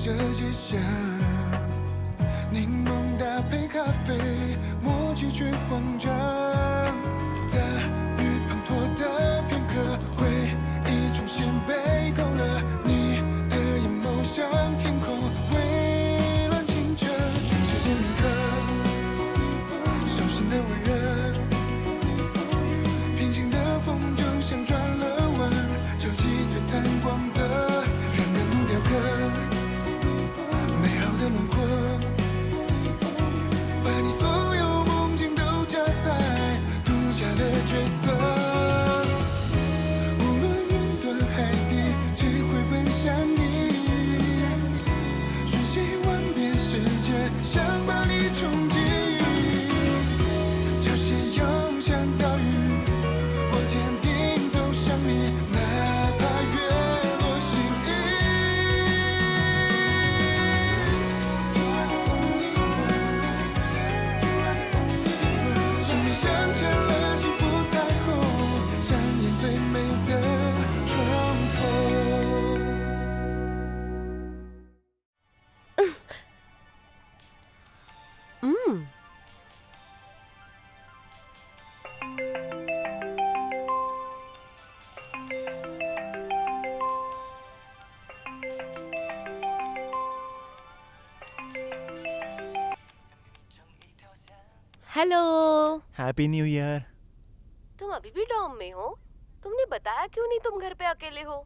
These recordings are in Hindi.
着街巷，柠檬搭配咖啡，默契却慌张。大雨滂沱的片刻，回忆重新被勾勒，你的眼眸像天空，蔚蓝清澈。等时间铭刻，手心的温热，平行的风筝像转了弯，交集璀璨光泽，让人雕刻美好的轮廓，把你所有梦境都加在独家的角色。无论云端海底，只会奔向你，瞬息万变世界，想把你冲击。潮汐涌向岛屿，我坚定走向你，哪怕月落心意。生命镶嵌了幸福彩虹，上演最美的重逢。嗯。हेलो। Happy new year. तुम अभी भी डॉम में हो? तुमने बताया क्यों नहीं तुम घर पे अकेले हो?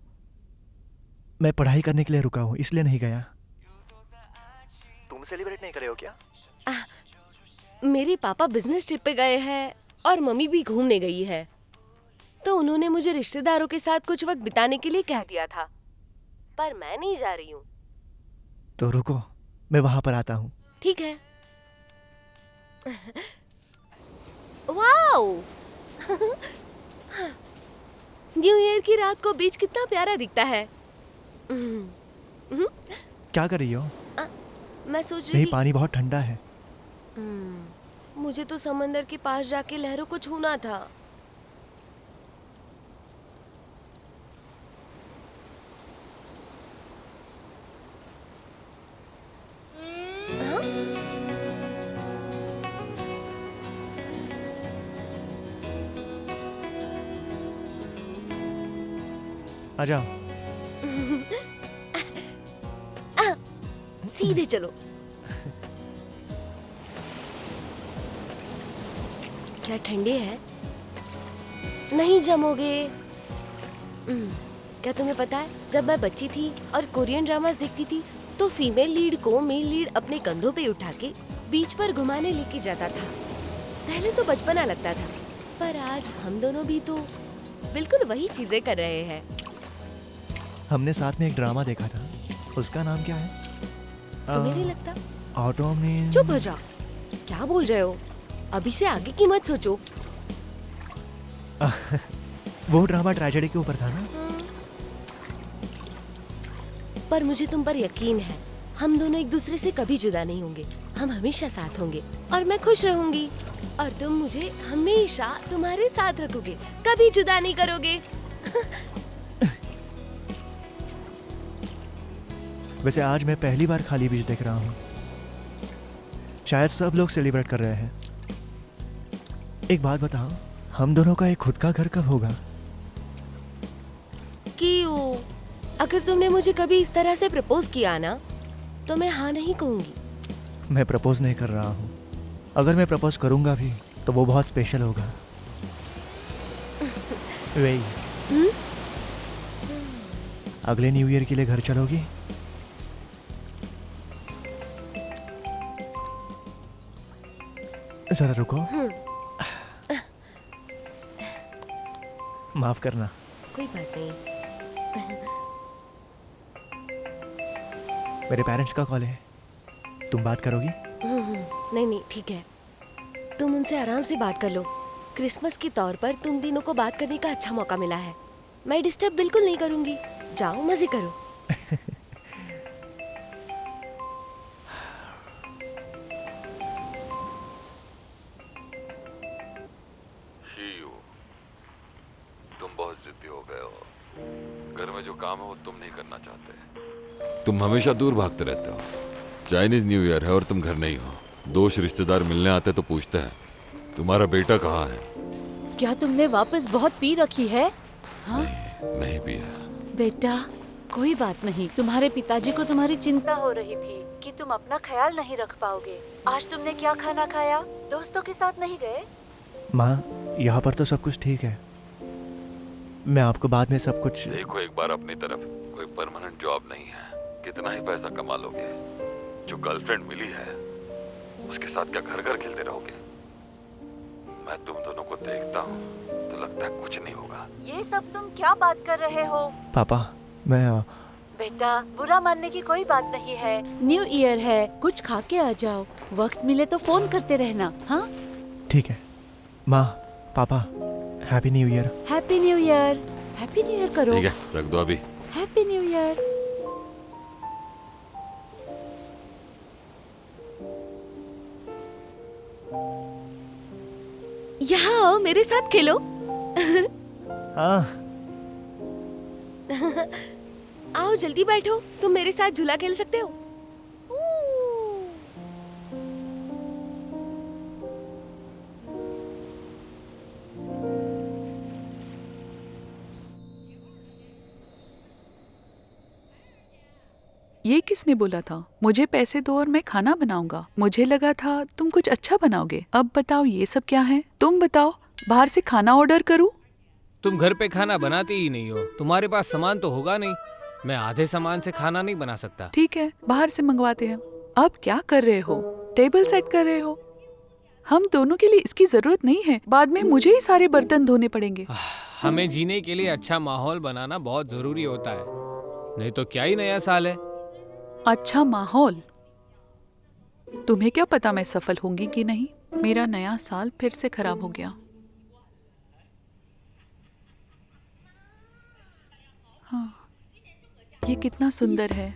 मैं पढ़ाई करने के लिए रुका हूँ, इसलिए नहीं गया। तुम सेलिब्रेट नहीं करे हो क्या? मेरे पापा बिजनेस ट्रिप पे गए हैं और मम्मी भी घूमने गई है, तो उन्होंने मुझे रिश्तेदारों के साथ कुछ वक्त बिताने के लिए कह दिया था, पर मैं नहीं जा रही हूँ। तो रुको, मैं वहां पर आता हूँ। ठीक है। वाओ! न्यू ईयर की रात को बीच कितना प्यारा दिखता है। क्या कर रही हो? मैं सोच रही नहीं, थी पानी बहुत ठंडा है। मुझे तो समंदर के पास जाके लहरों को छूना था। हाँ? आ जाओ। सीधे चलो। क्या ठंडे है? नहीं जमोगे। क्या तुम्हें पता है, जब मैं बच्ची थी और कोरियन ड्रामास देखती थी, तो फीमेल लीड को मेल लीड अपने कंधों पे उठा के बीच पर घुमाने लेके जाता था। पहले तो बचपना लगता था, पर आज हम दोनों भी तो बिल्कुल वही चीजें कर रहे हैं। हमने साथ में एक ड्रामा देखा था, उसका नाम क्या है? तुम्हें नहीं लगता? ऑटो में। चुप हो जाओ। क्या बोल रहे हो? अभी से आगे की मत सोचो। वो ड्रामा ट्रेजेडी के ऊपर था ना? पर मुझे तुम पर यकीन है, हम दोनों एक दूसरे से कभी जुदा नहीं होंगे। हम हमेशा साथ होंगे और मैं खुश रहूंगी, और तुम मुझे हमेशा तुम्हारे साथ रखोगे, कभी जुदा नहीं करोगे। वैसे आज मैं पहली बार खाली बीच देख रहा हूँ। शायद सब लोग सेलिब्रेट कर रहे हैं। एक बात बताओ, हम दोनों का एक खुद का घर कब होगा? क्यों? अगर तुमने मुझे कभी इस तरह से प्रपोज किया ना, तो मैं हाँ नहीं कहूंगी। मैं प्रपोज नहीं कर रहा हूँ। अगर मैं प्रपोज करूंगा भी तो वो बहुत स्पेशल होगा। वही, अगले न्यू ईयर के लिए घर चलोगी? जरा रुको। माफ करना। कोई बात नहीं। मेरे पेरेंट्स का कॉल है, तुम बात करोगी? नहीं नहीं, ठीक है, तुम उनसे आराम से बात कर लो। क्रिसमस के तौर पर तुम तीनों को बात करने का अच्छा मौका मिला है। मैं डिस्टर्ब बिल्कुल नहीं करूंगी। जाओ मजे करो। तुम बहुत जिद्दी हो गए हो। घर में जो काम है वो तुम नहीं करना चाहते। तुम हमेशा दूर भागते रहते हो। चाइनीज न्यू ईयर है और तुम घर नहीं हो। दोस्त रिश्तेदार मिलने आते तो पूछते हैं तुम्हारा बेटा कहाँ है। क्या तुमने वापस बहुत पी रखी है? हाँ? नहीं पिया। बेटा कोई बात नहीं, तुम्हारे पिताजी को तुम्हारी चिंता हो रही थी कि तुम अपना ख्याल नहीं रख पाओगे। आज तुमने क्या खाना खाया? दोस्तों के साथ नहीं गए? माँ, यहाँ पर तो सब कुछ ठीक है। मैं आपको बाद में सब कुछ। देखो एक बार अपनी तरफ, कोई परमानेंट जॉब नहीं है, कितना ही पैसा कमा लोगे। जो गर्लफ्रेंड मिली है उसके साथ क्या घर घर खेलते रहोगे? मैं तुम दोनों को देखता हूँ तो लगता है कुछ नहीं होगा। ये सब तुम क्या बात कर रहे हो? पापा, मैं बेटा बुरा मानने की कोई बात नहीं है। न्यू ईयर है, कुछ खा के आ जाओ। वक्त मिले तो फोन करते रहना। हाँ ठीक है। माँ, पापा, happy new year. Happy new year. Happy new year करो। ठीक है, रख दो अभी। Happy new year. यहाँ आओ, मेरे साथ खेलो। हाँ। आओ जल्दी बैठो, तुम मेरे साथ झूला खेल सकते हो। ये किसने बोला था मुझे पैसे दो और मैं खाना बनाऊंगा? मुझे लगा था तुम कुछ अच्छा बनाओगे। अब बताओ ये सब क्या है? तुम बताओ, बाहर से खाना ऑर्डर करूं? तुम घर पे खाना बनाते ही नहीं हो, तुम्हारे पास सामान तो होगा नहीं। मैं आधे सामान से खाना नहीं बना सकता। ठीक है, बाहर से मंगवाते हैं। अब क्या कर रहे हो? टेबल सेट कर रहे हो? हम दोनों के लिए इसकी जरूरत नहीं है। बाद में मुझे ही सारे बर्तन धोने पड़ेंगे। हमें जीने के लिए अच्छा माहौल बनाना बहुत जरूरी होता है, नहीं तो क्या ही नया साल है। अच्छा माहौल? तुम्हें क्या पता मैं सफल होंगी कि नहीं? मेरा नया साल फिर से खराब हो गया। हाँ, ये कितना सुंदर है।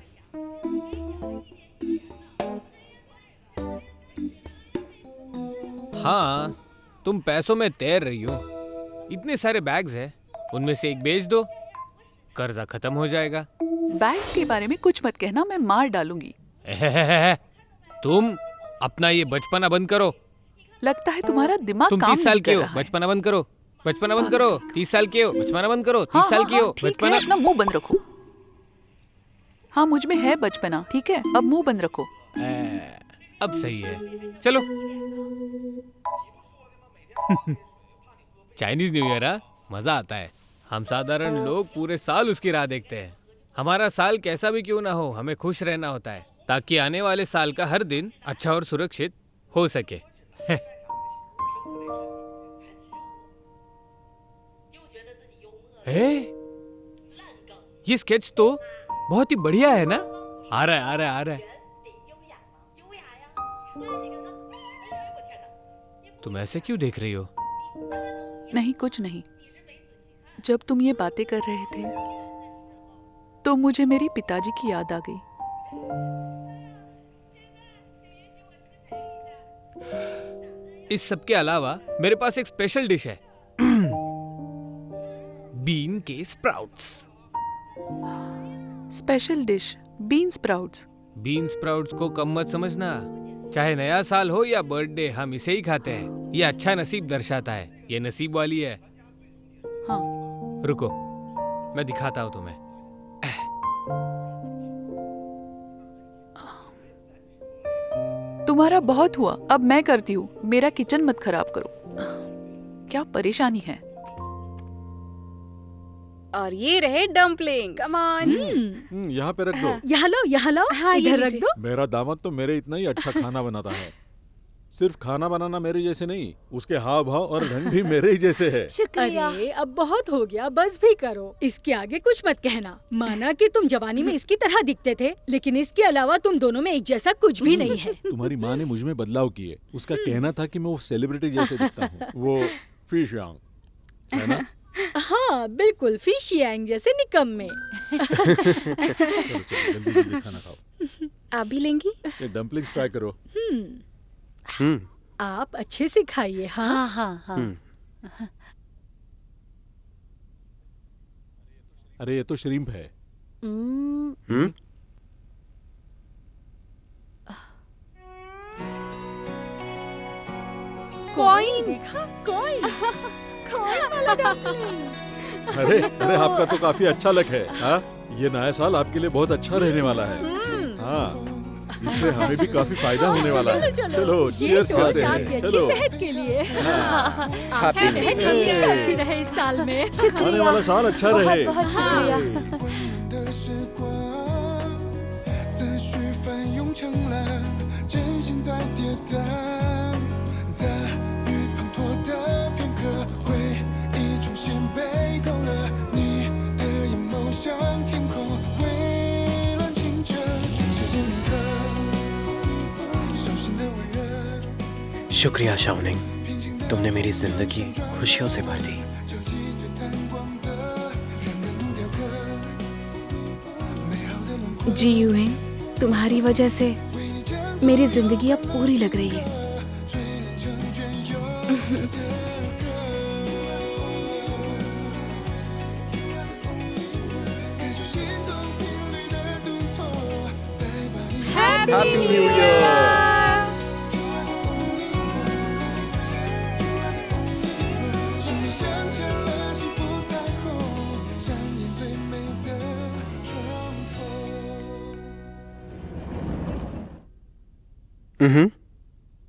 हाँ, तुम पैसों में तैर रही हो। इतने सारे बैग्स हैं, उनमें से एक बेच दो, कर्जा खत्म हो जाएगा। बैग्स के बारे में कुछ मत कहना, मैं मार डालूंगी। तुम अपना ये बचपना बंद करो। लगता है तुम्हारा दिमाग तुम काम 30 साल नहीं के कर हो, रहा है। बचपना बंद करो। बचपना बंद करो। 30 साल के हो, बचपना बंद करो। 30 हाँ, साल हाँ, के हो, हाँ, ठीक है, बचपना। अपना मुंह बंद रखो। हाँ, मुझ में है बचपना, ठीक है, अब मुंह बंद रखो। अब सही है, चलो। चाइनीज न्यू ईयर, मजा आता है। हम साधारण लोग पूरे साल उसकी राह देखते हैं। हमारा साल कैसा भी क्यों ना हो, हमें खुश रहना होता है, ताकि आने वाले साल का हर दिन अच्छा और सुरक्षित हो सके। ये स्केच तो बहुत ही बढ़िया है ना? आ रहा है, आ रहा है, आ रहा है। तुम ऐसे क्यों देख रही हो? नहीं, कुछ नहीं। जब तुम ये बातें कर रहे थे तो मुझे मेरी पिताजी की याद आ गई। इस सब के अलावा मेरे पास एक स्पेशल डिश है। बीन के sprouts. Special dish bean sprouts. Bean sprouts को कम मत समझना। चाहे नया साल हो या बर्थडे, हम इसे ही खाते हैं। ये अच्छा नसीब दर्शाता है। ये नसीब वाली है। हाँ, रुको, मैं दिखाता हूँ तुम्हें। तुम्हारा बहुत हुआ, अब मैं करती हूँ। मेरा किचन मत खराब करो। क्या परेशानी है? और ये रहे डम्पलिंग। Come on. यहाँ पे रख दो। यहाँ लो, यहाँ लो। हाँ, ये इधर रख लीजिए। दो। मेरा दामाद तो मेरे इतना ही अच्छा खाना बनाता है। सिर्फ खाना बनाना मेरे जैसे नहीं, उसके हाव भाव और ढंग भी मेरे ही जैसे है। शुक्रिया। अरे अब बहुत हो गया, बस भी करो। इसके आगे कुछ मत कहना। माना कि तुम जवानी में इसकी तरह दिखते थे, लेकिन इसके अलावा तुम दोनों में एक जैसा कुछ भी नहीं है। तुम्हारी माँ ने मुझ में बदलाव किए। उसका कहना था कि मैं वो सेलिब्रिटी जैसे दिखता हूँ, वो फिश यांग, है ना? हाँ बिल्कुल, फिश यांग जैसे निकम्मे। चलो चलो, जल्दी जल्दी खाना खाओ। आप भी लेंगी? ये डम्पलिंग ट्राई करो। आप अच्छे से खाइए। हाँ हाँ हाँ हाँ। अरे ये तो श्रिम्प है। कॉइन। देखा कॉइन कॉइन वाला डम्पलिंग। अरे आपका तो काफी अच्छा लक है। हाँ, ये नया साल आपके लिए बहुत अच्छा रहने वाला है। हाँ, इससे हमें भी काफी फायदा होने वाला है। चलो ये cheers तो करते आपकी हैं। अच्छी चलो, सेहत के लिए। आपकी Happy सेहत New हमेशा Year। अच्छी रहे इस साल में। आने वाला साल अच्छा रहे। बहुत शुक्रिया।的时光，思绪翻涌成浪，真心在跌宕。大雨滂沱的片刻，回忆重新被勾勒，你的眼眸像天空，蔚蓝清澈，时间铭刻，手心的温热。 शुक्रिया शाओनिंग, तुमने मेरी जिंदगी खुशियों से भर दी। 就记最灿光泽，让人雕刻美好的轮廓。 जी यूहिंग, तुम्हारी वजह से मेरी जिंदगी अब पूरी लग रही है। 淬炼成隽永的歌，感受心动频率的顿挫，再把你 Happy New Year。 生命镶嵌了幸福彩虹，上演最美的重逢。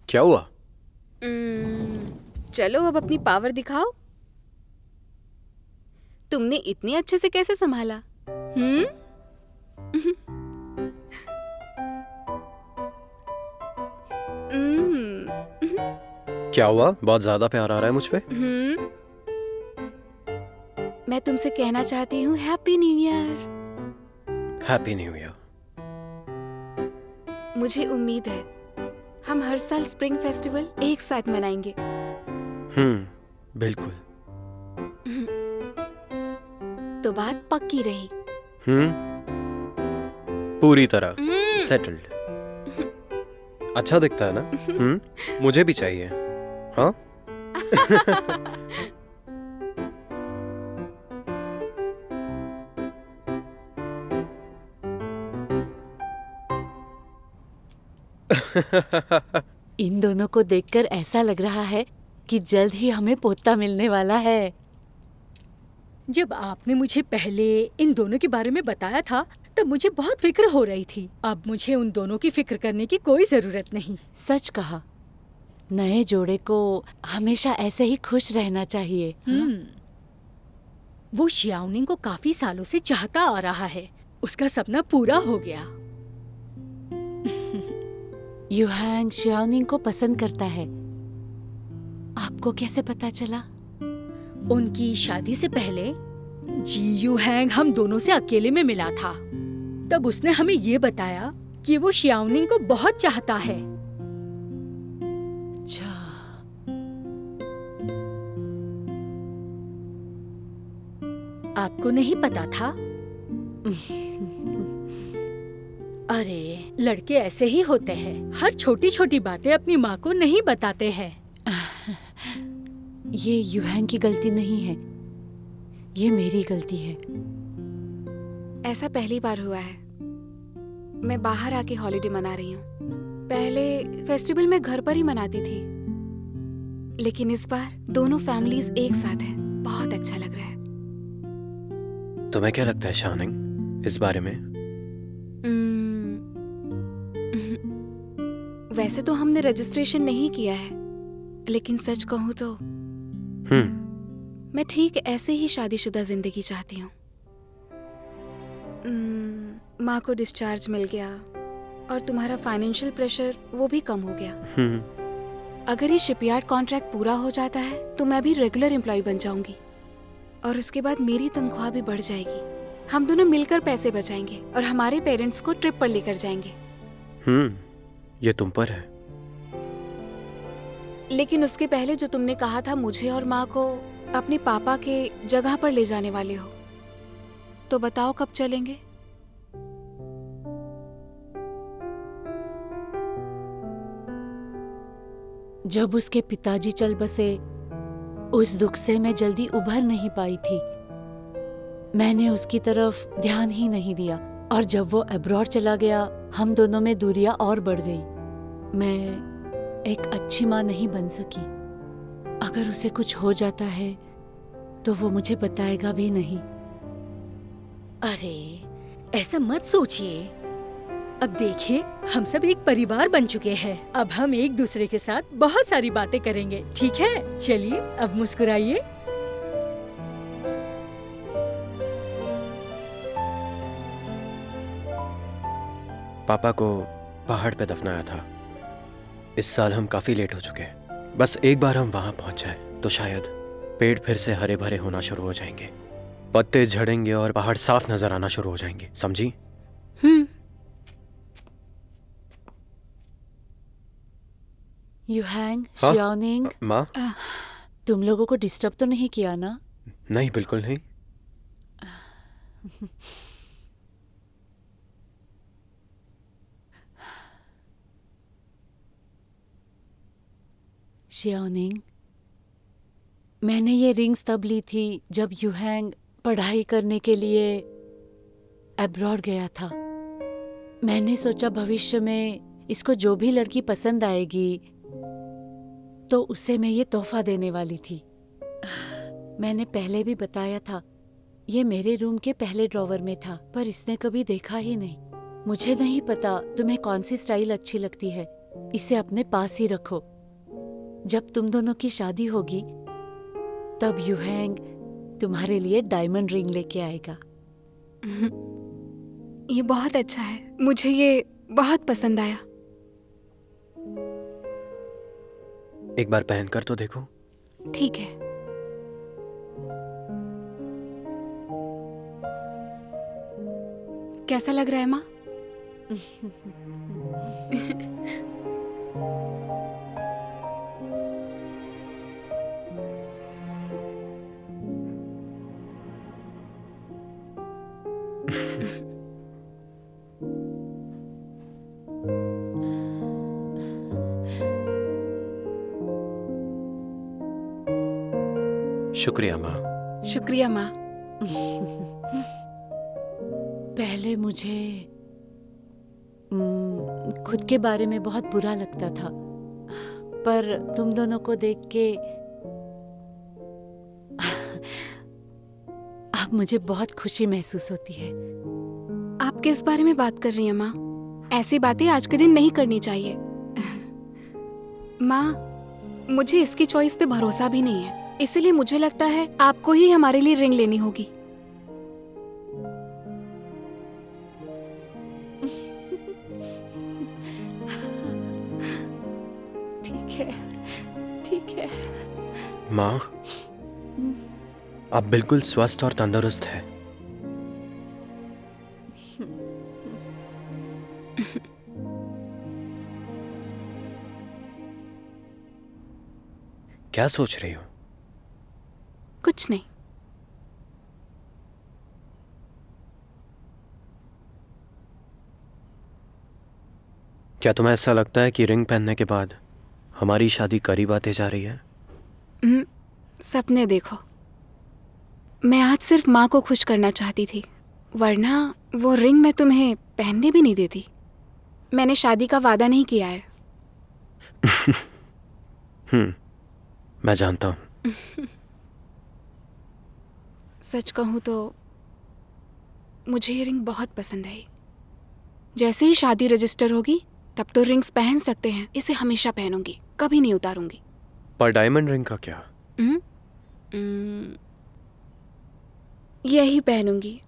क्या हुआ? चलो अब अपनी पावर दिखाओ। तुमने इतने अच्छे से कैसे संभाला? क्या हुआ? बहुत ज्यादा प्यार आ रहा है मुझ पे? मैं तुमसे कहना चाहती हूँ happy new year. Happy new year. मुझे उम्मीद है हम हर साल स्प्रिंग फेस्टिवल एक साथ मनाएंगे। बिल्कुल। तो बात पक्की रही। पूरी तरह सेटल्ड। अच्छा दिखता है ना? मुझे भी चाहिए। हाँ? इन दोनों को देखकर ऐसा लग रहा है कि जल्द ही हमें पोता मिलने वाला है। जब आपने मुझे पहले इन दोनों के बारे में बताया था तब मुझे बहुत फिक्र हो रही थी। अब मुझे उन दोनों की फिक्र करने की कोई जरूरत नहीं। सच कहा, नए जोड़े को हमेशा ऐसे ही खुश रहना चाहिए। वो शियाओनिंग को काफी सालों से चाहता आ रहा है। उसका सपना पूरा हो गया। यूहांग शियाओनिंग को पसंद करता है। आपको कैसे पता चला? उनकी शादी से पहले जी यूहांग हम दोनों से अकेले में मिला था। तब उसने हमें ये बताया कि वो शियाओनिंग को बहुत चाहता है। अच्छा, आपको नहीं पता था? अरे लड़के ऐसे ही होते हैं। हर छोटी छोटी बातें अपनी माँ को नहीं बताते हैं। ये यूहांग की गलती नहीं है, ये मेरी गलती है। ऐसा पहली बार हुआ है। मैं बाहर आके हॉलिडे मना रही हूँ। पहले फेस्टिवल मैं घर पर ही मनाती थी, लेकिन इस बार दोनों फैमिलीज एक साथ हैं। बहुत अच्छा लग रहा है। तुम्हें क्या लगता है शाओनिंग इस बारे में? वैसे तो हमने रजिस्ट्रेशन नहीं किया है, लेकिन सच कहूँ तो मैं ठीक ऐसे ही शादीशुदा जिंदगी चाहती हूँ। माँ को डिस्चार्ज मिल गया और तुम्हारा फाइनेंशियल प्रेशर वो भी कम हो गया। अगर ये शिपयार्ड कॉन्ट्रैक्ट पूरा हो जाता है तो मैं भी रेगुलर एम्प्लॉय बन जाऊंगी और उसके बाद मेरी तनख्वाह भी बढ़ जाएगी। हम दोनों मिलकर पैसे बचाएंगे और हमारे पेरेंट्स को ट्रिप पर लेकर जाएंगे। ये तुम पर है। लेकिन उसके पहले जो तुमने कहा था मुझे और माँ को अपने पापा के जगह पर ले जाने वाले हो, तो बताओ कब चलेंगे? जब उसके पिताजी चल बसे, उस दुख से मैं जल्दी उभर नहीं पाई थी। मैंने उसकी तरफ ध्यान ही नहीं दिया और जब वो अब्रॉड चला गया, हम दोनों में दूरियां और बढ़ गई। मैं एक अच्छी माँ नहीं बन सकी। अगर उसे कुछ हो जाता है तो वो मुझे बताएगा भी नहीं। अरे ऐसा मत सोचिए। अब देखिए, हम सब एक परिवार बन चुके हैं। अब हम एक दूसरे के साथ बहुत सारी बातें करेंगे, ठीक है? चलिए अब मुस्कुराइए। पापा को पहाड़ पे दफनाया था। इस साल हम काफी लेट हो चुके हैं। बस एक बार हम वहां पहुंच जाए तो शायद पेड़ फिर से हरे भरे होना शुरू हो जाएंगे, पत्ते झड़ेंगे और पहाड़ साफ नजर आना शुरू हो जाएंगे, समझी? युहैंग, हाँ? शियाओनिंग, माँ? तुम लोगों को डिस्टर्ब तो नहीं किया ना? नहीं, बिल्कुल नहीं। शियाओनिंग, मैंने ये रिंग्स तब ली थी जब युहैंग पढ़ाई करने के लिए अब्रॉड गया था। मैंने सोचा भविष्य में इसको जो भी लड़की पसंद आएगी तो उसे मैं ये तोहफा देने वाली थी। मैंने पहले भी बताया था, ये मेरे रूम के पहले ड्रॉवर में था, पर इसने कभी देखा ही नहीं। मुझे नहीं पता तुम्हें कौन सी स्टाइल अच्छी लगती है, इसे अपने पास ही रखो। जब तुम दोनों की शादी होगी तब युहैंग तुम्हारे लिए डायमंड रिंग लेके आएगा। ये बहुत अच्छा है, मुझे ये बहुत पसंद आया। एक बार पहन कर तो देखो। ठीक है। कैसा लग रहा है माँ? शुक्रिया माँ। शुक्रिया माँ। पहले मुझे खुद के बारे में बहुत बुरा लगता था, पर तुम दोनों को देख के अब मुझे बहुत खुशी महसूस होती है। आप किस बारे में बात कर रही हैं माँ? ऐसी बातें आज के दिन नहीं करनी चाहिए। माँ, मुझे इसकी चॉइस पे भरोसा भी नहीं है, इसलिए मुझे लगता है आपको ही हमारे लिए रिंग लेनी होगी। ठीक है, ठीक है। माँ, आप बिल्कुल स्वस्थ और तंदुरुस्त है। क्या सोच रही हो? कुछ नहीं। क्या तुम्हें ऐसा लगता है कि रिंग पहनने के बाद हमारी शादी करीब आते जा रही है? सपने देखो। मैं आज सिर्फ माँ को खुश करना चाहती थी, वरना वो रिंग मैं तुम्हें पहनने भी नहीं देती। मैंने शादी का वादा नहीं किया है। मैं जानता हूँ। सच कहूँ तो मुझे ये रिंग बहुत पसंद आई। जैसे ही शादी रजिस्टर होगी तब तो रिंग्स पहन सकते हैं, इसे हमेशा पहनूंगी, कभी नहीं उतारूंगी। पर डायमंड रिंग का क्या? यही पहनूंगी।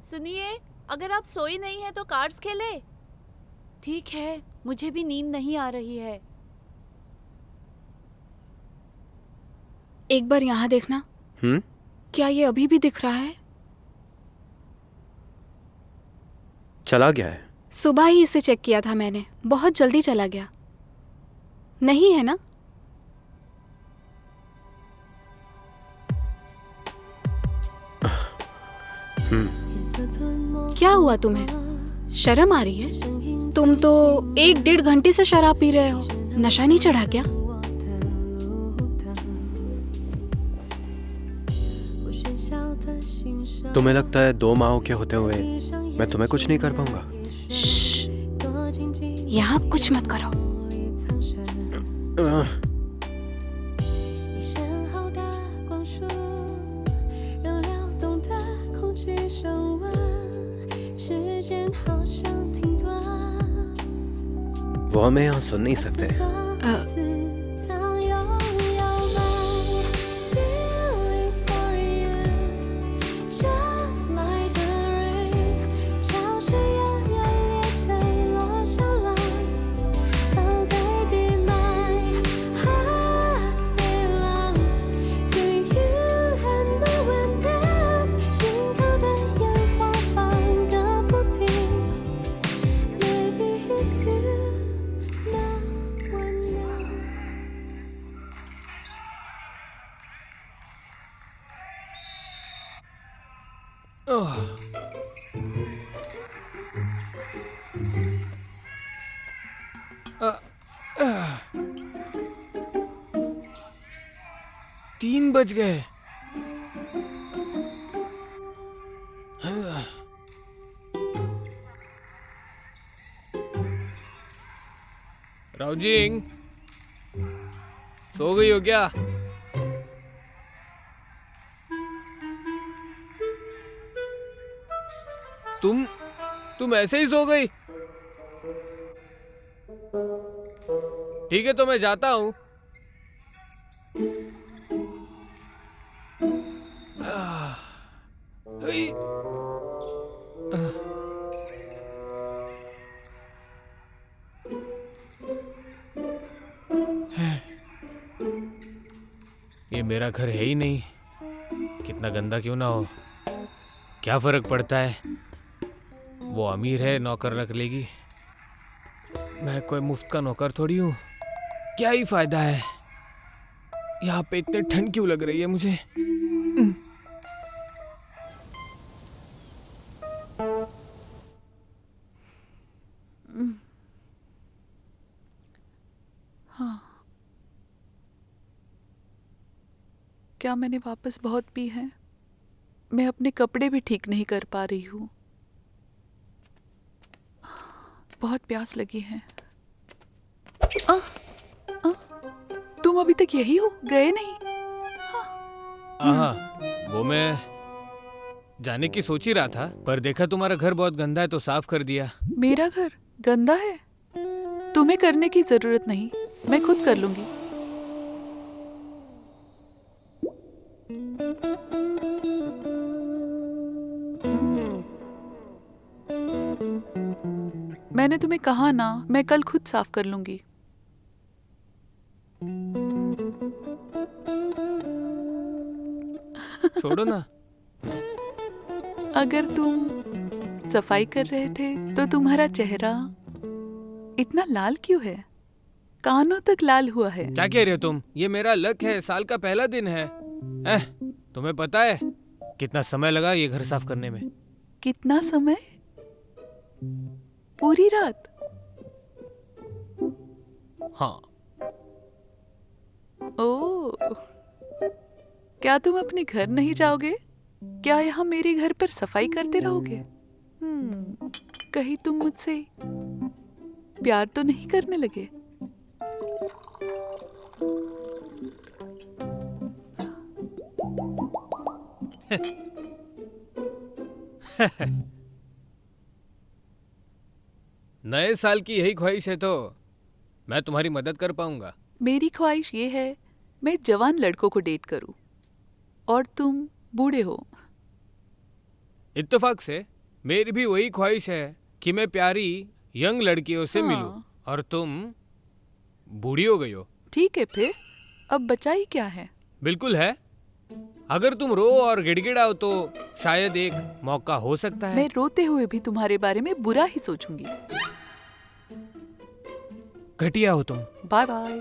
सुनिए, अगर आप सोई नहीं है तो कार्ड्स खेले। ठीक है, मुझे भी नींद नहीं आ रही है। एक बार यहाँ देखना। क्या ये अभी भी दिख रहा है? चला गया है। सुबह ही इसे चेक किया था मैंने, बहुत जल्दी चला गया। नहीं है ना? क्या हुआ तुम्हें? शर्म आ रही है? तुम तो 1-1.5 घंटे से शराब पी रहे हो। नशा नहीं चढ़ा क्या? तुम्हें लगता है 2 माहों के होते हुए मैं तुम्हें कुछ नहीं कर पाऊंगा? यहाँ कुछ मत करो। वो हमें यहाँ सुन नहीं सकते। ओह, 3 बज गए। राउजिंग, सो गई हो क्या? तुम ऐसे ही सो गई? ठीक है, तो मैं जाता हूं। ये मेरा घर है ही नहीं, कितना गंदा क्यों ना हो, क्या फर्क पड़ता है? वो अमीर है, नौकर रख लेगी। मैं कोई मुफ्त का नौकर थोड़ी हूँ, क्या ही फायदा है। यहाँ पे इतनी ठंड क्यों लग रही है मुझे? हाँ, क्या मैंने वापस बहुत पी है? मैं अपने कपड़े भी ठीक नहीं कर पा रही हूँ। बहुत प्यास लगी है। तुम अभी तक यही हो, गए नहीं? हाँ, वो मैं जाने की सोच ही रहा था, पर देखा तुम्हारा घर बहुत गंदा है तो साफ कर दिया। मेरा घर गंदा है? तुम्हें करने की जरूरत नहीं, मैं खुद कर लूंगी। मैंने तुम्हें कहा ना, मैं कल खुद साफ कर लूंगी। छोड़ो ना। अगर तुम सफाई कर रहे थे तो तुम्हारा चेहरा इतना लाल क्यों है? कानों तक लाल हुआ है। क्या कह रहे हो तुम? ये मेरा लक है, साल का पहला दिन है। तुम्हें पता है कितना समय लगा ये घर साफ करने में? कितना समय? पूरी रात? हाँ। ओह, क्या तुम अपने घर नहीं जाओगे? क्या यहाँ मेरे घर पर सफाई करते रहोगे? कहीं तुम मुझसे प्यार तो नहीं करने लगे? नए साल की यही ख्वाहिश है तो मैं तुम्हारी मदद कर पाऊंगा। मेरी ख्वाहिश ये है, मैं जवान लड़कों को डेट करूं और तुम बूढ़े हो। इत्तेफाक से मेरी भी वही ख्वाहिश है कि मैं प्यारी यंग लड़कियों से मिलूं, और तुम बूढ़ी हो गई हो। ठीक है, फिर अब बचा ही क्या है? बिल्कुल है। अगर तुम रो और गिड़गिड़ाओ तो शायद एक मौका हो सकता है। मैं रोते हुए भी तुम्हारे बारे में बुरा ही सोचूंगी। घटिया हो तुम। Bye bye.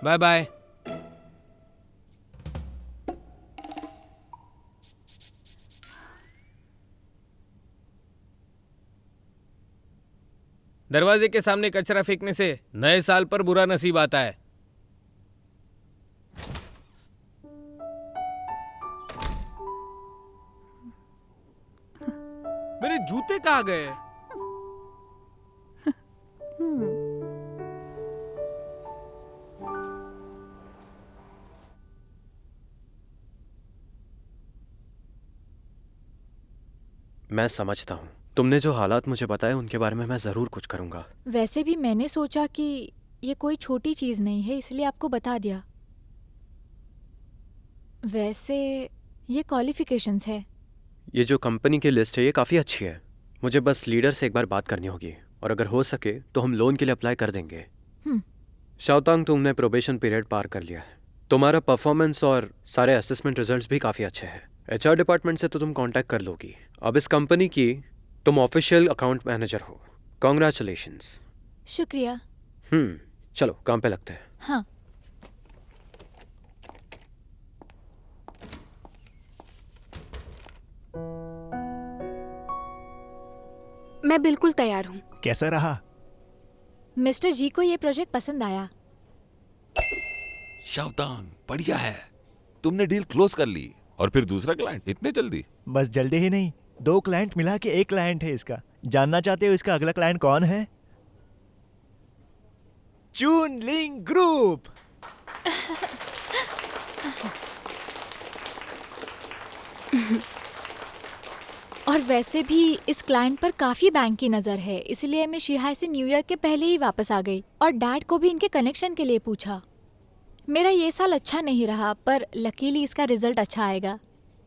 Bye bye. दरवाजे के सामने कचरा फेंकने से नए साल पर बुरा नसीब आता है। मेरे जूते कहाँ गए? मैं समझता हूँ, तुमने जो हालात मुझे बताए उनके बारे में मैं ज़रूर कुछ करूँगा। वैसे भी मैंने सोचा कि ये कोई छोटी चीज़ नहीं है, इसलिए आपको बता दिया। वैसे ये क्वालिफिकेशंस है। ये जो कंपनी की लिस्ट है ये काफ़ी अच्छी है। मुझे बस लीडर से एक बार बात करनी होगी और अगर हो सके तो हम लोन के लिए अप्लाई कर देंगे। शाओतांग, तुमने प्रोबेशन पीरियड पार कर लिया है। तुम्हारा परफॉर्मेंस और सारे असेसमेंट रिजल्ट्स भी काफ़ी अच्छे हैं। HR डिपार्टमेंट से तो तुम कांटेक्ट कर लोगी। अब इस कंपनी की तुम ऑफिशियल अकाउंट मैनेजर हो। कॉन्ग्रेचुलेशंस। शुक्रिया। चलो काम पे लगते हैं। हाँ। मैं बिल्कुल तैयार हूँ। कैसा रहा? मिस्टर जी को ये प्रोजेक्ट पसंद आया। शाओतांग, बढ़िया है। तुमने डील क्लोज कर ली और फिर दूसरा क्लाइंट इतने जल्दी? बस जल्दी ही नहीं, 2 क्लाइंट मिला के 1 क्लाइंट है इसका। जानना चाहते हो इसका अगला क्लाइंट कौन है? चुनलिंग ग्रुप। और वैसे भी इस क्लाइंट पर काफी बैंक की नजर है, इसलिए मैं शिहाई से न्यू ईयर के पहले ही वापस आ गई और डैड को भी इनके कनेक्शन के लिए पूछा। मेरा ये साल अच्छा नहीं रहा, पर लकीली इसका रिजल्ट अच्छा आएगा।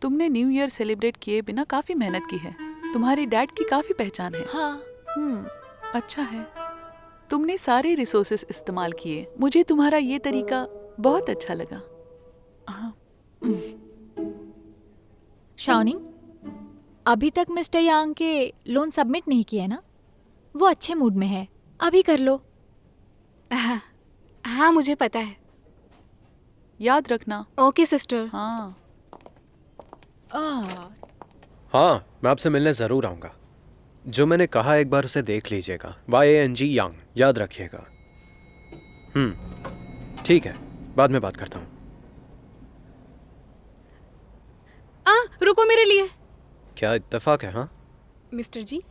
तुमने न्यू ईयर सेलिब्रेट किए बिना काफी मेहनत की है। तुम्हारे डैड की काफी पहचान है। हाँ। अच्छा है। तुमने सारे रिसोर्सेस इस्तेमाल किए। मुझे तुम्हारा ये तरीका बहुत अच्छा लगा। हाँ। शाओनिंग, अभी तक मिस्टर यांग के लोन सबमिट नहीं किए ना? वो अच्छे मूड में है, अभी कर लो। हाँ मुझे पता है। याद रखना। Okay sister. हाँ। हाँ, मैं आपसे मिलने ज़रूर आऊँगा। जो मैंने कहा एक बार उसे देख लीजिएगा। YANG यांग, याद रखिएगा। ठीक है, बाद में बात करता हूँ। रुको मेरे लिए। क्या इत्तेफाक है? हाँ मिस्टर जी।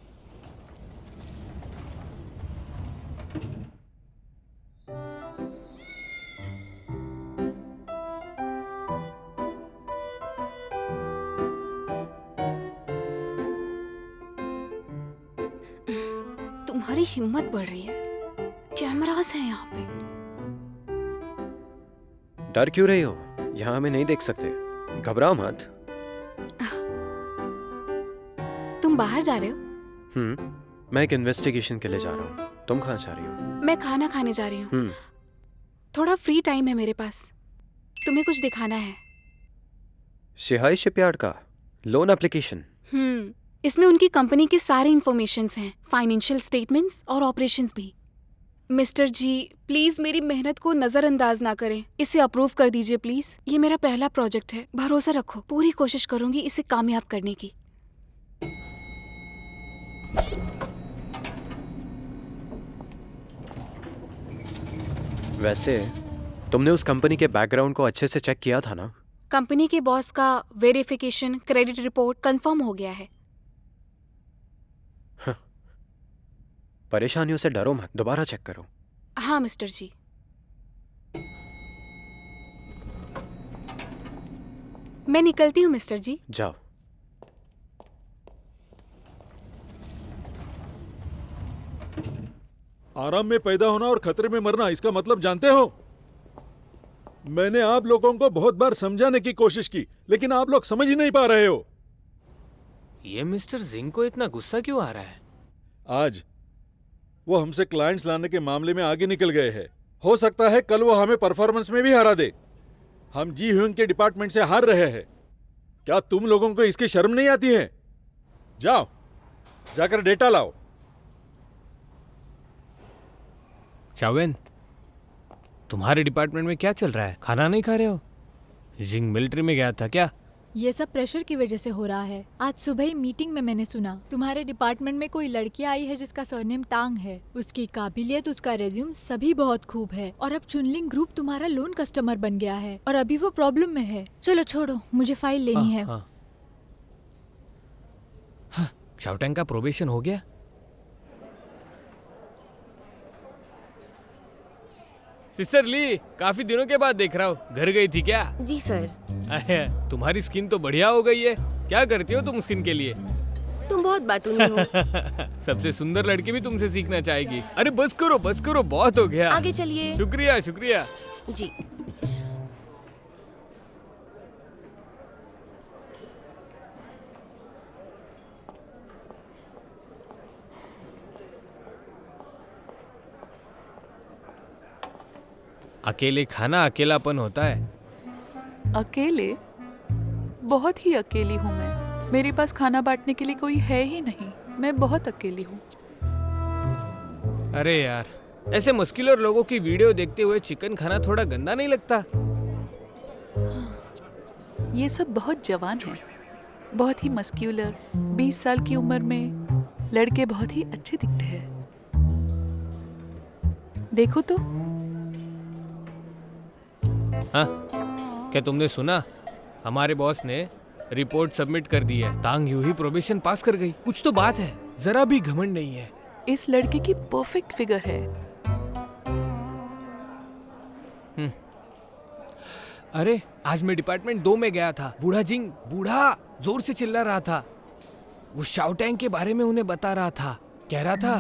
तुम्हारी हिम्मत बढ़ रही है। कैमरास हैं यहाँ पे। डर क्यों रही हो? यहाँ हमें नहीं देख सकते। घबराओ मत। तुम बाहर जा रहे हो? मैं एक इन्वेस्टिगेशन के लिए जा रहा हूँ। तुम कहाँ जा रही हो? मैं खाना खाने जा रही हूँ। थोड़ा फ्री टाइम है मेरे पास। तुम्हें कुछ दिखाना है। शिहाई शिपयार्ड का लोन एप्लीकेशन। इसमें उनकी कंपनी की सारी इंफॉर्मेशंस हैं, फाइनेंशियल स्टेटमेंट्स और ऑपरेशंस भी। मिस्टर जी प्लीज मेरी मेहनत को नजरअंदाज ना करें। इसे अप्रूव कर दीजिए प्लीज। ये मेरा पहला प्रोजेक्ट है, भरोसा रखो। पूरी कोशिश करूंगी इसे कामयाब करने की। वैसे तुमने उस कंपनी के बैकग्राउंड को अच्छे से चेक किया था ना? कंपनी के बॉस का वेरिफिकेशन, क्रेडिट रिपोर्ट कंफर्म हो गया है। परेशानियों से डरो मत, दोबारा चेक करो। हाँ मिस्टर जी। मैं निकलती हूँ मिस्टर जी। जाओ। आराम में पैदा होना और खतरे में मरना, इसका मतलब जानते हो? मैंने आप लोगों को बहुत बार समझाने की कोशिश की, लेकिन आप लोग समझ ही नहीं पा रहे हो। ये मिस्टर जिंग को इतना गुस्सा क्यों आ रहा है? आज वो हमसे क्लाइंट्स लाने के मामले में आगे निकल गए हैं। हो सकता है कल वो हमें परफॉर्मेंस में भी हरा दे। हम जी ह्यूंग के डिपार्टमेंट से हार रहे हैं। क्या तुम लोगों को इसकी शर्म नहीं आती है? जाओ, जाकर डेटा लाओ। शाओवेन, तुम्हारे डिपार्टमेंट में क्या चल रहा है? खाना नहीं खा रहे हो? जिंग मिलिट्री में गया था क्या? ये सब प्रेशर की वजह से हो रहा है। आज सुबह ही मीटिंग में मैंने सुना तुम्हारे डिपार्टमेंट में कोई लड़की आई है जिसका सरनेम तांग है। उसकी काबिलियत, उसका रेज्यूम सभी बहुत खूब है और अब चुनलिंग ग्रुप तुम्हारा लोन कस्टमर बन गया है और अभी वो प्रॉब्लम में है। चलो छोड़ो, मुझे फाइल लेनी है। शाओटैंग का प्रोबेशन हो गया? सिस्टर ली, काफी दिनों के बाद देख रहा हूँ। घर गई थी क्या? जी सर। तुम्हारी स्किन तो बढ़िया हो गई है। क्या करती हो तुम स्किन के लिए? तुम बहुत बहुत बातूनी हो। सबसे सुंदर लड़की भी तुमसे सीखना चाहेगी। अरे बस करो, बहुत हो गया। आगे चलिए। शुक्रिया शुक्रिया। जी। अकेले खाना अकेलापन होता है। अकेले? बहुत ही अकेली हूँ मैं। मेरे पास खाना बांटने के लिए कोई है ही नहीं। मैं बहुत अकेली हूँ। अरे यार, ऐसे मस्कुलर लोगों की वीडियो देखते हुए चिकन खाना थोड़ा गंदा नहीं लगता? ये सब बहुत जवान हैं, बहुत ही मस्क्यूलर। 20 साल की उम्र में लड़के बहुत ही अच्छे दिखते हैं। देखो तो। हाँ, क्या तुमने सुना? हमारे बॉस ने रिपोर्ट सबमिट कर दी है। तांग यूं ही प्रोबेशन पास कर गई। कुछ तो बात है, जरा भी घमंड नहीं है। इस लड़के की परफेक्ट फिगर है। अरे आज मैं डिपार्टमेंट 2 में गया था। बूढ़ा जोर से चिल्ला रहा था। वो शाओटैंग के बारे में उन्हें बता रहा था। कह रहा था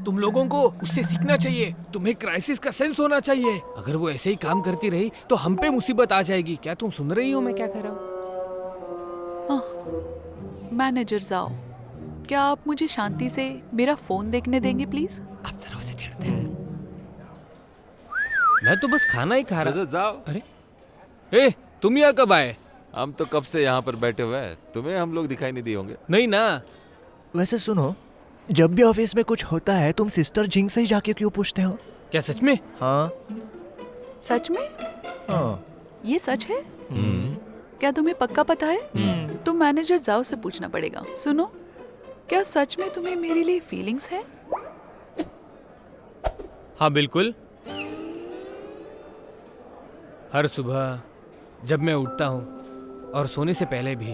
तुम लोगों को उससे सीखना चाहिए। तुम्हें क्राइसिस का सेंस होना चाहिए। अगर वो ऐसे ही काम करती रही तो हम पे मुसीबत आ जाएगी। क्या तुम सुन रही हो मैं क्या कह रहा हूँ? मैनेजर जाओ, क्या आप मुझे शांति से मेरा फोन देखने देंगे प्लीज? आप जरा उसे चिढ़ते हैं। मैं तो बस खाना ही खा रहा। जाओ। अरे ए, तुम यहाँ कब आए? हम तो कब से यहाँ पर बैठे हुए हैं। तुम्हें हम लोग दिखाई नहीं दिए होंगे। नहीं ना। वैसे सुनो, जब भी ऑफिस में कुछ होता है तुम सिस्टर जिंग से ही जाके क्यों पूछते हो? क्या सच में? हाँ। सच में? हाँ। ये सच है? क्या तुम्हें पक्का पता है? तो मैनेजर जाओ से पूछना पड़ेगा। सुनो, क्या सच में तुम्हें मेरे लिए फीलिंग्स है? हाँ बिल्कुल। हर सुबह जब मैं उठता हूँ और सोने से पहले भी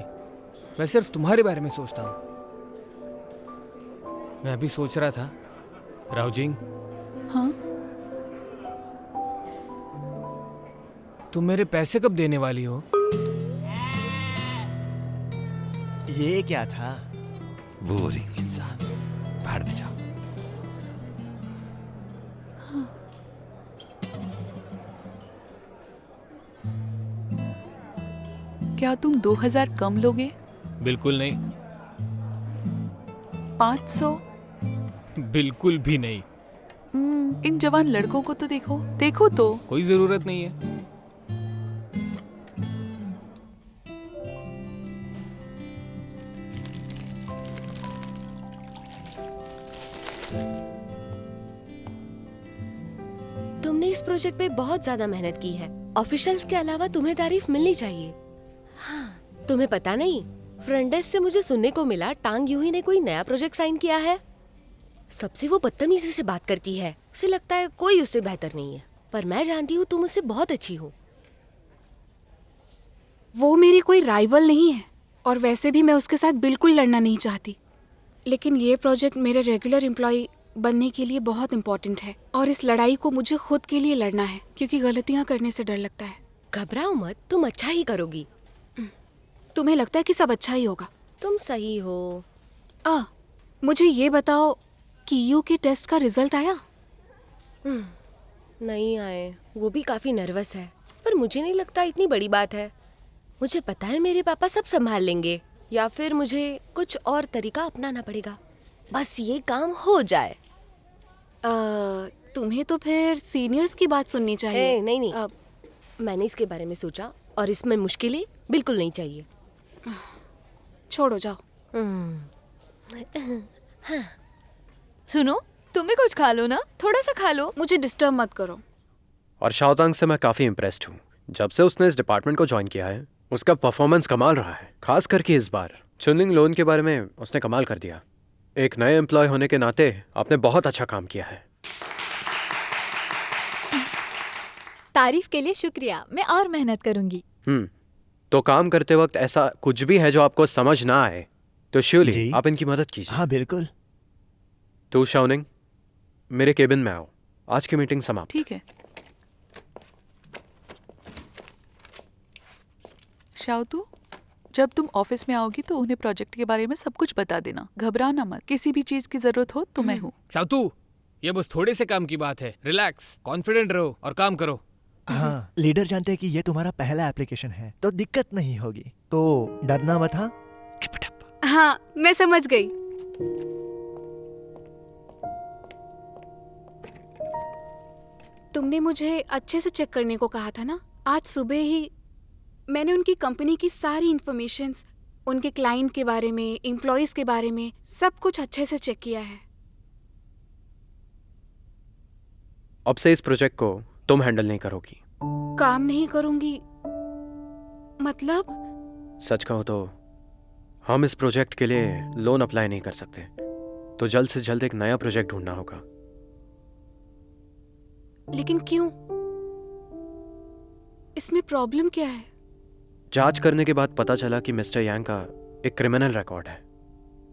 मैं सिर्फ तुम्हारे बारे में सोचता हूँ। मैं अभी सोच रहा था, रावजिंग, हाँ? तुम मेरे पैसे कब देने वाली हो? ये क्या था? बोरिंग इंसान, बाहर में जाओ। क्या तुम 2000 कम लोगे? बिल्कुल नहीं। 500? बिल्कुल भी नहीं। इन जवान लड़कों को तो देखो तो। कोई जरूरत नहीं है। तुमने इस प्रोजेक्ट पे बहुत ज्यादा मेहनत की है। ऑफिशियल्स के अलावा तुम्हें तारीफ मिलनी चाहिए। हाँ, तुम्हें पता नहीं, फ्रंट डेस्क से मुझे सुनने को मिला टांग यूही ने कोई नया प्रोजेक्ट साइन किया है। सबसे वो बदतमीजी से बात करती है। उसे लगता है कोई उससे बेहतर नहीं है, पर मैं जानती हूँ तुम उससे बहुत अच्छी हो। वो मेरी कोई राइवल नहीं है और वैसे भी मैं उसके साथ बिल्कुल लड़ना नहीं चाहती। लेकिन ये प्रोजेक्ट मेरे रेगुलर एम्प्लॉय बनने के लिए बहुत इम्पोर्टेंट है और इस लड़ाई को मुझे खुद के लिए लड़ना है क्योंकि गलतियाँ करने से डर लगता है। घबराओ मत, तुम अच्छा ही करोगी। तुम्हें लगता है कि सब अच्छा ही होगा? तुम सही हो। मुझे ये बताओ कि यू के टेस्ट का रिजल्ट आया? नहीं आए। वो भी काफी नर्वस है, पर मुझे नहीं लगता इतनी बड़ी बात है। मुझे पता है मेरे पापा सब संभाल लेंगे, या फिर मुझे कुछ और तरीका अपनाना पड़ेगा। बस ये काम हो जाए। तुम्हें तो फिर सीनियर्स की बात सुननी चाहिए। नहीं, मैंने इसके बारे में सोचा और इसमें मुश्किलें बिल्कुल नहीं चाहिए। छोड़ो, जाओ। हाँ। सुनो, तुम्हें कुछ खा लो ना, थोड़ा सा खा लो। मुझे डिस्टर्ब मत करो। और शाओतांग से मैं काफ़ी इम्प्रेस्ड हूँ। जब से उसने इस डिपार्टमेंट को ज्वाइन किया है उसका परफॉर्मेंस कमाल रहा है। खास करके इस बार चुनलिंग लोन के बारे में उसने कमाल कर दिया। एक नए एम्प्लॉय होने के नाते आपने बहुत अच्छा काम किया है। तारीफ के लिए शुक्रिया, मैं और मेहनत करूंगी। तो काम करते वक्त ऐसा कुछ भी है जो आपको समझ ना आए तो श्योरली जी। आप इनकी मदद कीजिए। हाँ बिल्कुल। तो शाओनिंग, मेरे केबिन में आओ। आज की मीटिंग समाप्त। ठीक है। शाओतू, जब तुम ऑफिस में आओगी तो उन्हें प्रोजेक्ट के बारे में सब कुछ बता देना। घबराना मत, किसी भी चीज की जरूरत हो तो मैं हूँ। शातू, ये बस थोड़े से काम की बात है। रिलैक्स, कॉन्फिडेंट रहो और काम करो। हाँ, लीडर जानते हैं कि ये तुम्हारा पहला एप्लीकेशन है तो दिक्कत नहीं होगी, तो डरना मत। हाँ, Keep it up. हाँ, मैं समझ गई। तुमने मुझे अच्छे से चेक करने को कहा था ना। आज सुबह ही मैंने उनकी कंपनी की सारी इंफॉर्मेशंस, उनके क्लाइंट के बारे में, एम्प्लॉयज के बारे में, सब कुछ अच्छे से चेक किया है। अब से इस प्रोजेक्ट को तुम हैंडल नहीं करोगी। काम नहीं करूंगी मतलब? सच कहो तो हम इस प्रोजेक्ट के लिए लोन अप्लाई नहीं कर सकते, तो जल्द से जल्द एक नया प्रोजेक्ट ढूंढना होगा। लेकिन क्यों? इसमें प्रॉब्लम क्या है? जांच करने के बाद पता चला कि मिस्टर यांग का एक क्रिमिनल रिकॉर्ड है।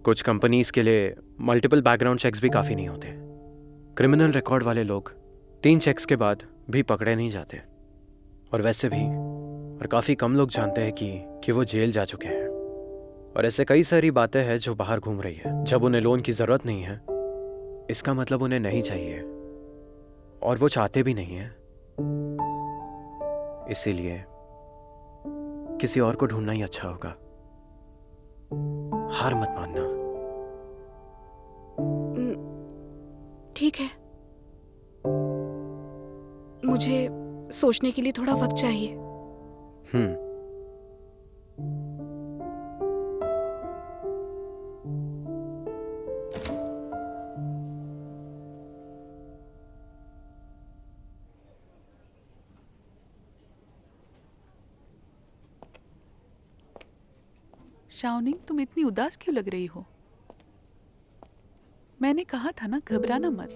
कुछ कंपनीज के लिए मल्टीपल बैकग्राउंड चेक्स भी काफी नहीं होते। क्रिमिनल रिकॉर्ड वाले लोग 3 चेक्स के बाद भी पकड़े नहीं जाते, और वैसे भी और काफी कम लोग जानते हैं कि वो जेल जा चुके हैं। और ऐसे कई सारी बातें हैं जो बाहर घूम रही है। जब उन्हें लोन की जरूरत नहीं है, इसका मतलब उन्हें नहीं चाहिए, और वो चाहते भी नहीं है। इसीलिए किसी और को ढूंढना ही अच्छा होगा। हार मत मानना। ठीक है, मुझे सोचने के लिए थोड़ा वक्त चाहिए। शाओनिंग, तुम इतनी उदास क्यों लग रही हो? मैंने कहा था ना, घबराना मत।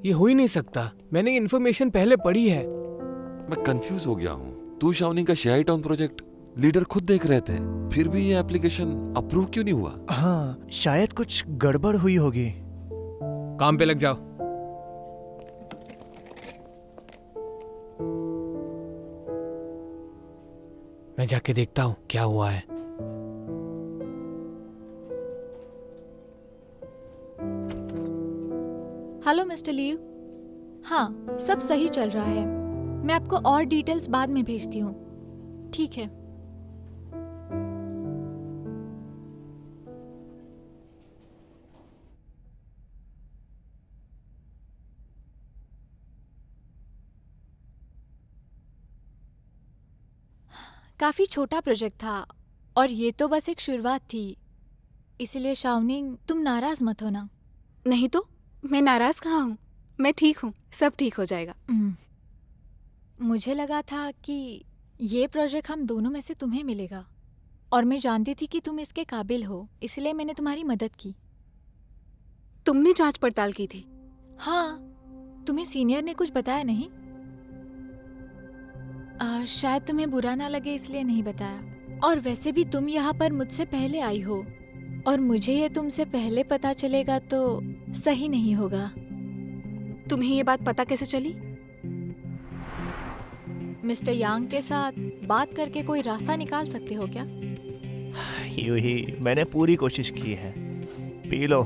ये हो ही नहीं सकता। मैंने इन्फॉर्मेशन पहले पढ़ी है। मैं कंफ्यूज हो गया हूँ। तू शाओनिंग का शेयर टाउन प्रोजेक्ट लीडर खुद देख रहे थे, फिर भी ये एप्लीकेशन अप्रूव क्यों नहीं हुआ? हाँ, शायद कुछ गड़बड़ हुई होगी। काम पे लग जाओ। मैं जाके देखता हूँ क्या हुआ है। Hello mister leave. हाँ, सब सही चल रहा है। मैं आपको और डिटेल्स बाद में भेजती हूँ। ठीक है। काफी छोटा प्रोजेक्ट था और ये तो बस एक शुरुआत थी, इसलिए शाओनिंग तुम नाराज मत होना। नहीं तो मैं नाराज कहाँ हूँ, मैं ठीक हूँ, सब ठीक हो जाएगा। मुझे लगा था कि ये प्रोजेक्ट हम दोनों में से तुम्हें मिलेगा, और मैं जानती थी कि तुम इसके काबिल हो, इसलिए मैंने तुम्हारी मदद की। तुमने जांच पड़ताल की थी? हाँ, तुम्हें सीनियर ने कुछ बताया नहीं? शायद तुम्हें बुरा ना लगे इसलिए नहीं बताया। और वैसे भी तुम यहाँ पर मुझसे पहले आई हो, और मुझे ये तुमसे पहले पता चलेगा तो सही नहीं होगा। तुम्हें ये बात पता कैसे चली? मिस्टर यांग के साथ बात करके कोई रास्ता निकाल सकते हो क्या? यूं ही मैंने पूरी कोशिश की है। P low.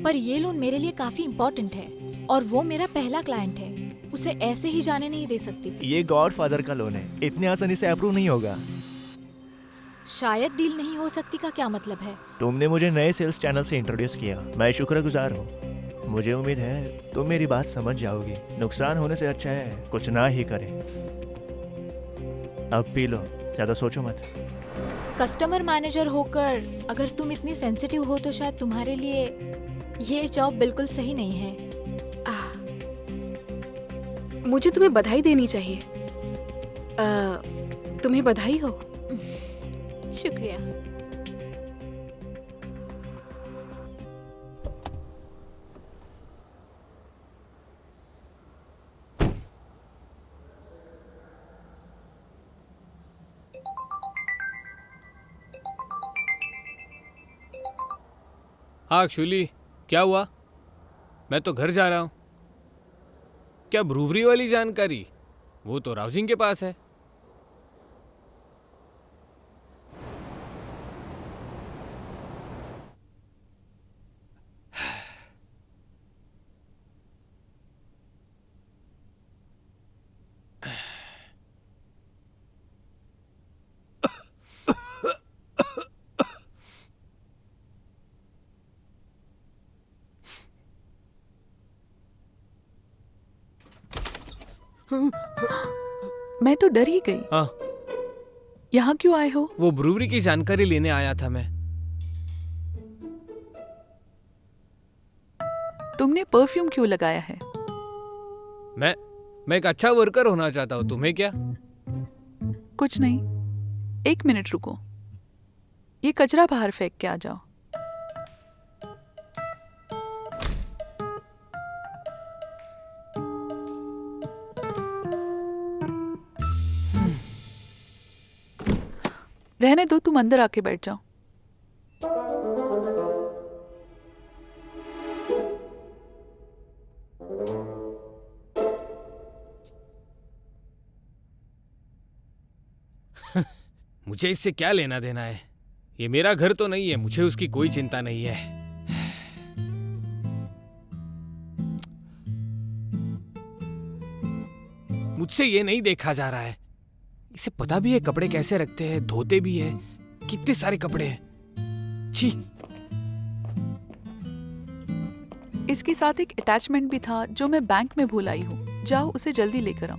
पर ये लोन मेरे लिए काफी इम्पोर्टेंट है, और वो मेरा पहला क्लाइंट है। उसे ऐसे ही जाने नहीं दे सकती। ये गॉडफादर का लोन है, इतनी आसानी से अप्रूव नहीं होगा। शायद डील नहीं हो सकती का क्या मतलब है? तुमने मुझे नए सेल्स चैनल से इंट्रोड्यूस किया, मैं शुक्रगुजार हूँ। मुझे उम्मीद है तुम मेरी बात समझ जाओगी। नुकसान होने से अच्छा है कुछ ना ही करें। अब पी लो, ज्यादा सोचो मत। कस्टमर मैनेजर होकर अगर तुम इतनी सेंसिटिव हो तो शायद तुम्हारे लिए ये जॉब बिल्कुल सही नहीं है। मुझे तुम्हें बधाई देनी चाहिए। तुम्हें बधाई हो। शुक्रिया। हाँ शूली, क्या हुआ? मैं तो घर जा रहा हूँ। क्या ब्रूवरी वाली जानकारी? वो तो राउजिंग के पास है। मैं तो डर ही गई। हाँ, यहाँ क्यों आए हो? वो ब्रूवरी की जानकारी लेने आया था मैं। तुमने परफ्यूम क्यों लगाया है? मैं एक अच्छा वर्कर होना चाहता हूँ। तुम्हें क्या? कुछ नहीं, 1 मिनट रुको। ये कचरा बाहर फेंक के आ जाओ। रहने दो, तुम अंदर आके बैठ जाओ। मुझे इससे क्या लेना देना है? ये मेरा घर तो नहीं है, मुझे उसकी कोई चिंता नहीं है। मुझसे ये नहीं देखा जा रहा है। इसे पता भी है कपड़े कैसे रखते हैं, धोते भी है। कितने सारे कपड़े हैं। छी। इसके साथ एक अटैचमेंट भी था जो मैं बैंक में भूल आई हूँ। जाओ उसे जल्दी लेकर आओ।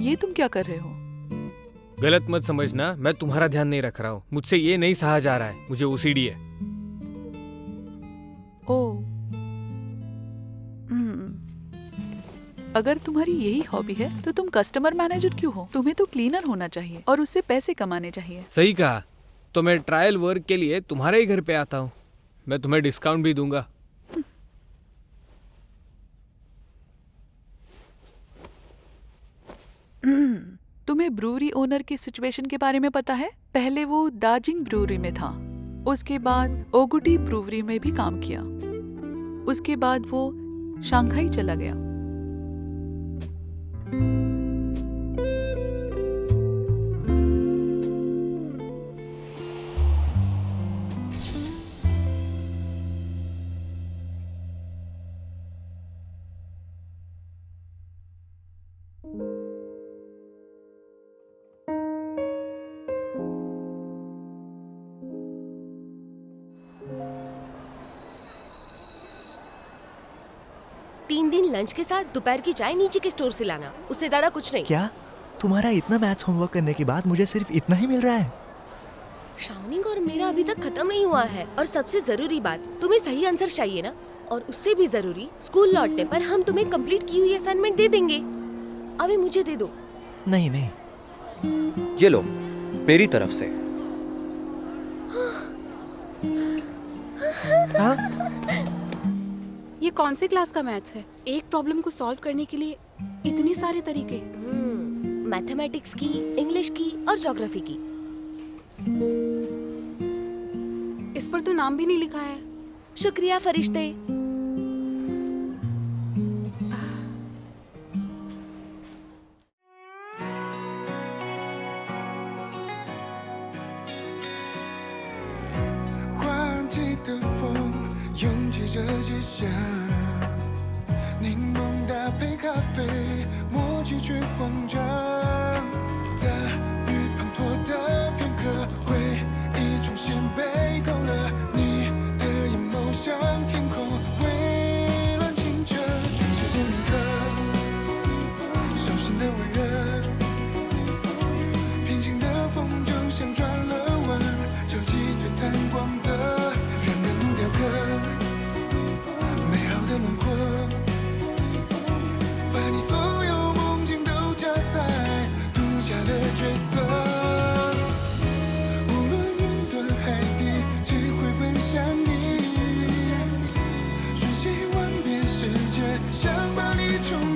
ये तुम क्या कर रहे हो? गलत मत समझना, मैं तुम्हारा ध्यान नहीं रख रहा हूँ। मुझसे ये नहीं सहा जा रहा है। मुझे ओसीडी है। ओह, अगर तुम्हारी यही हॉबी है तो तुम कस्टमर मैनेजर क्यों हो? तुम्हें तो क्लीनर होना चाहिए और उससे पैसे कमाने चाहिए। सही कहा। तो मैं ट्रायल वर्क के लिए तुम्हारे ही घर पे आता हूँ। मैं तुम्हें डिस्काउंट भी दूंगा। तुम्हें ब्रूवरी ओनर के सिचुएशन के बारे में पता है? पहले वो दार्जिलिंग ब्रूवरी में था, उसके बाद ओगुटी ब्रूवरी में भी काम किया, उसके बाद वो शंघाई चला गया। तीन दिन लंच के साथ दोपहर की चाय नीचे के स्टोर से लाना, उससे ज्यादा कुछ नहीं। क्या तुम्हारा इतना मैथ्स होमवर्क करने के बाद मुझे सिर्फ इतना ही मिल रहा है? शाउनिंग और मेरा अभी तक खत्म नहीं हुआ है। और सबसे जरूरी बात, तुम्हें सही आंसर चाहिए ना। और उससे भी जरूरी, स्कूल लौटने पर हम तुम्हें कंप्लीट की हुई असाइनमेंट दे देंगे। अभी मुझे दे दो। नहीं नहीं, ये लो, मेरी तरफ से। हाँ? ये कौन से क्लास का मैथ्स है? एक प्रॉब्लम को सॉल्व करने के लिए इतने सारे तरीके। मैथमेटिक्स की, इंग्लिश की और ज्योग्राफी की। इस पर तो नाम भी नहीं लिखा है। शुक्रिया फरिश्ते।柠檬搭配咖啡，默契却慌张。大雨滂沱的片刻，回忆重新被勾勒。你的眼眸像天空，蔚蓝清澈。时间铭刻，手心的温热，平行的风就像转了弯，交集璀璨光泽，让人雕刻。美好的轮廓，把你所有梦境都加在独家的角色。无论云端海底，只会奔向你。瞬息万变世界，想把你宠。